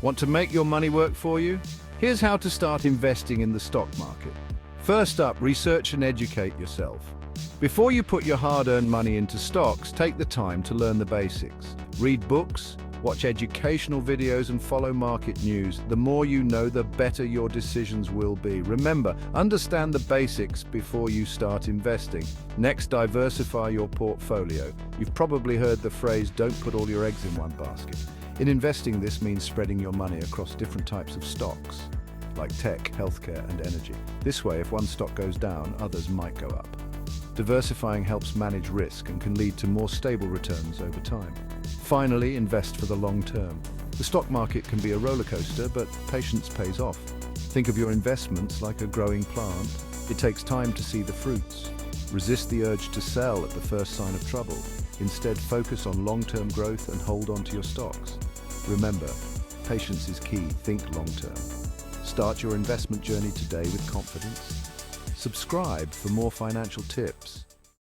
Want to make your money work for you? Here's how to start investing in the stock market. First up, research and educate yourself. Before you put your hard-earned money into stocks, take the time to learn the basics. Read books, watch educational videos, and follow market news. The more you know, the better your decisions will be. Remember, understand the basics before you start investing. Next, diversify your portfolio. You've probably heard the phrase, don't put all your eggs in one basket. In investing, this means spreading your money across different types of stocks, like tech, healthcare, and energy. This way, if one stock goes down, others might go up. Diversifying helps manage risk and can lead to more stable returns over time. Finally, invest for the long term. The stock market can be a roller coaster, but patience pays off. Think of your investments like a growing plant. It takes time to see the fruits. Resist the urge to sell at the first sign of trouble. Instead, focus on long-term growth and hold on to your stocks. Remember, patience is key. Think long-term. Start your investment journey today with confidence. Subscribe for more financial tips.